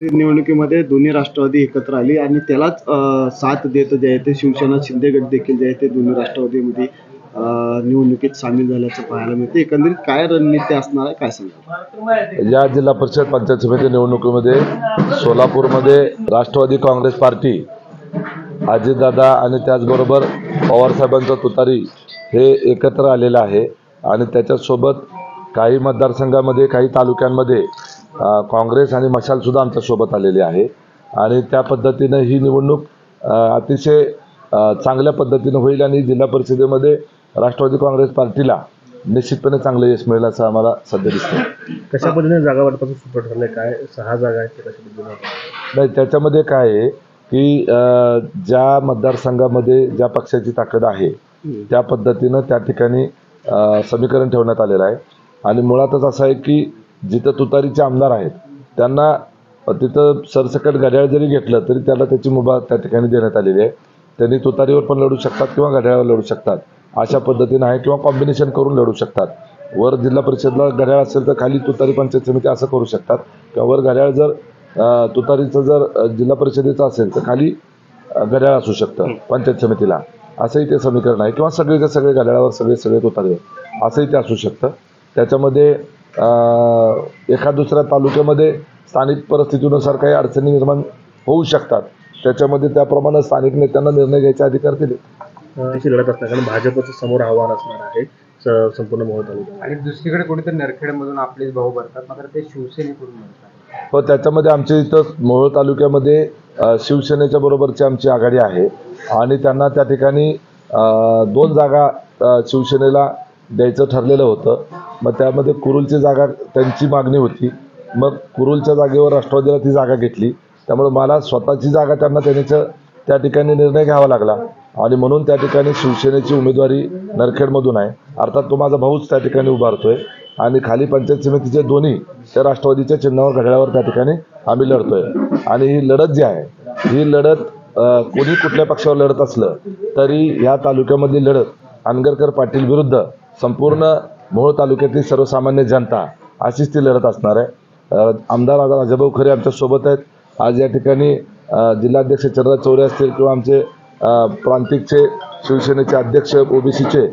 निवडणुकीमध्ये दोन्ही राष्ट्रवादी एकत्र आली आणि त्यालाच साथ देत जे आहे ते शिवसेना शिंदे गट देखील जे आहे ते दोन्ही राष्ट्रवादीमध्ये निवडणुकीत सामील झाल्याचं पाहायला मिळते. एकंदरीत काय रणनीती असणार आहे, काय सांगा? या जिल्हा परिषद पंचायत समिती निवडणुकीमध्ये सोलापूरमध्ये राष्ट्रवादी काँग्रेस पार्टी, अजितदादा आणि त्याचबरोबर पवारसाहेबांचा तुतारी हे एकत्र आलेलं आहे आणि त्याच्यासोबत काही मतदारसंघामध्ये, काही तालुक्यांमध्ये काँग्रेस आणि मशालसुद्धा आमच्यासोबत आलेली आहे आणि त्या पद्धतीनं ही निवडणूक अतिशय चांगल्या पद्धतीनं होईल आणि जिल्हा परिषदेमध्ये राष्ट्रवादी काँग्रेस पार्टीला निश्चितपणे चांगलं यश मिळेल असं आम्हाला सध्या दिसतं. कशा पद्धतीने जागा वाटपाचं सूत्र ठरलंय? काय 6 जागा आहेत कशा पद्धतीने? नाही, त्याच्यामध्ये काय आहे की ज्या मतदारसंघामध्ये ज्या पक्षाची ताकद आहे त्या पद्धतीनं त्या ठिकाणी समीकरण ठेवण्यात आलेलं आहे आणि मुळातच असं आहे की जिथं तुतारीचे आमदार आहेत त्यांना तिथं सरसकट घड्याळ जरी घेतलं तरी त्याला त्याची मुभा त्या ठिकाणी देण्यात आलेली आहे. त्यांनी तुतारीवर पण लढू शकतात किंवा घड्याळावर लढू शकतात अशा पद्धतीनं आहे किंवा कॉम्बिनेशन करून लढू शकतात. वर जिल्हा परिषदला घड्याळ असेल तर खाली तुतारी पंचायत समिती असं करू शकतात किंवा वर घड्याळ जर तुतारीचं जर जिल्हा परिषदेचं असेल तर खाली घड्याळ असू शकतं पंचायत समितीला, असंही ते समीकरण आहे किंवा सगळेच्या सगळे घड्याळावर सगळे तुतारीवर असंही ते असू शकतं. त्याच्यामध्ये एका दुसऱ्या तालुक्यामध्ये स्थानिक परिस्थितीनुसार काही अडचणी निर्माण होऊ शकतात, त्याच्यामध्ये त्याप्रमाणे स्थानिक नेत्यांना निर्णय घ्यायचे अधिकार दिले. त्याची लढत असणार कारण भाजपचं समोर आव्हान असणार आहे संपूर्ण मोहोळ तालुक्यात आणि दुसरीकडे कुठेतरी नरखेडमधून आपलेच भाऊ भरतात, मात्र ते शिवसेनेकडून म्हणतात. हो, त्याच्यामध्ये आमच्या इथं मोहोळ तालुक्यामध्ये शिवसेनेच्या बरोबरची आमची आघाडी आहे आणि त्यांना त्या ठिकाणी 2 जागा शिवसेनेला द्यायचं ठरलेलं होतं. मग त्यामध्ये कुरुलची जागा त्यांची मागणी होती, मग कुरुलच्या जागेवर राष्ट्रवादीला ती जागा घेतली, त्यामुळे मला स्वतःची जागा त्यांना त्या ठिकाणी निर्णय घ्यावा लागला आणि म्हणून त्या ठिकाणी शिवसेनेची उमेदवारी नरखेडमधून आहे. अर्थात तो माझा भाऊच त्या ठिकाणी उभारतोय आणि खाली पंचायत समितीचे दोन्ही त्या राष्ट्रवादीच्या चिन्हावर घड्याळावर त्या ठिकाणी आम्ही लढतोय आणि ही लढत जी आहे ही लढत कोणी कुठल्या पक्षावर लढत असलं तरी ह्या तालुक्यामधली लढत अनगरकर पाटील विरुद्ध संपूर्ण मोहोळ तालुक्यातील सर्वसामान्य जनता अशीच ती लढत असणार आहे. आमदार राजाभाऊ खरे आमच्यासोबत आहेत. आज या ठिकाणी जिल्हाध्यक्ष चंद्रराज चौरे असतील किंवा आमचे प्रांतिकचे शिवसेनेचे अध्यक्ष ओबीसीचे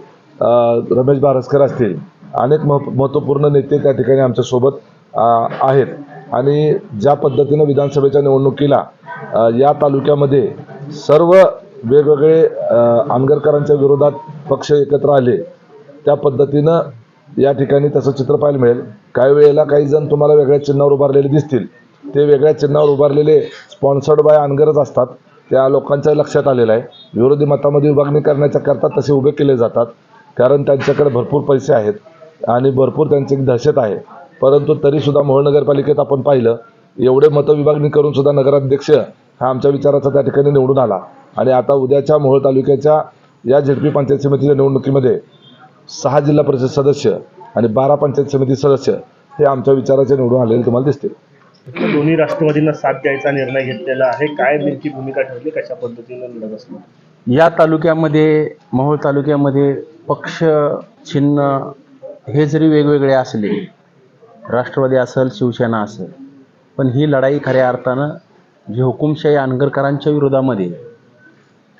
रमेश बारसकर असतील, अनेक महत्त्वपूर्ण नेते त्या ठिकाणी आमच्यासोबत आहेत आणि ज्या पद्धतीनं विधानसभेच्या निवडणुकीला या तालुक्यामध्ये सर्व वेगवेगळे अनगरकरांच्या विरोधात पक्ष एकत्र आले त्या पद्धतीनं या ठिकाणी तसं चित्र पाहायला मिळेल. काही वेळेला काही जण तुम्हाला वेगळ्या चिन्हावर उभारलेले दिसतील, ते वेगळ्या चिन्हावर उभारलेले स्पॉन्सर्ड बाय अनगरच असतात. त्या लोकांच्या लक्षात आलेलं आहे. विरोधी मतामध्ये विभागणी करण्याच्या करता तसे उभे केले जातात कारण त्यांच्याकडे भरपूर पैसे आहेत आणि भरपूर त्यांची दहशत आहे. परंतु तरीसुद्धा मोहोळ नगरपालिकेत आपण पाहिलं एवढे मतविभागणी करून सुद्धा नगराध्यक्ष हा आमच्या विचाराचा त्या ठिकाणी निवडून आला आणि आता उद्याच्या मोहोळ तालुक्याच्या या झेडपी पंचायत समितीच्या निवडणुकीमध्ये 6 जिल्हा परिषद सदस्य आणि 12 पंचायत समिती सदस्य हे आमच्या विचाराचे निवडून आलेले तुम्हाला दिसतील. दोन्ही राष्ट्रवादींना साथ द्यायचा निर्णय घेतलेला आहे. काय नेमकी भूमिका ठरली, कशा पद्धतीने लढत असणार? या तालुक्यामध्ये, मोहोळ तालुक्यामध्ये पक्ष चिन्ह हे जरी वेगवेगळे असले, राष्ट्रवादी असेल शिवसेना असेल, पण ही लढाई खऱ्या अर्थानं जी हुकुमशाही अनगरकरांच्या विरोधामध्ये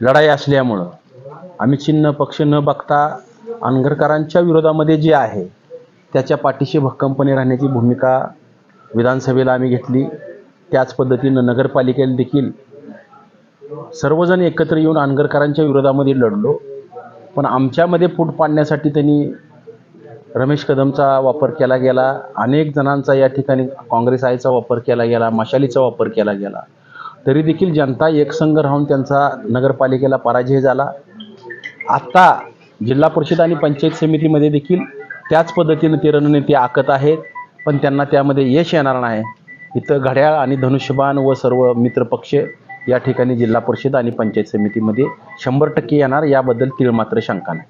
लढाई असल्यामुळं आम्ही चिन्ह पक्ष न बघता अनगरकरांच्या विरोधामध्ये जे आहे त्याच्या पाठीशी भक्कमपणे राहण्याची भूमिका विधानसभेला आम्ही घेतली. त्याच पद्धतीनं नगरपालिकेला देखील सर्वजण एकत्र येऊन अनगरकरांच्या विरोधामध्ये लढलो, पण आमच्यामध्ये फूट पाडण्यासाठी त्यांनी रमेश कदमचा वापर केला गेला, अनेक जणांचा या ठिकाणी काँग्रेस आयचा वापर केला गेला, मशालीचा वापर केला गेला, तरी देखील जनता एकसंघ राहून त्यांचा नगरपालिकेला पराजय झाला. आत्ता जिल्हा परिषद आणि पंचायत समितीमध्ये देखील त्याच पद्धतीनं ते रणनीती आखत आहेत, पण त्यांना त्यामध्ये यश येणार नाही. इथं घड्याळ आणि धनुष्यबाण व सर्व मित्रपक्ष या ठिकाणी जिल्हा परिषद आणि पंचायत समितीमध्ये 100% येणार, याबद्दल तीळ मात्र शंका नाही.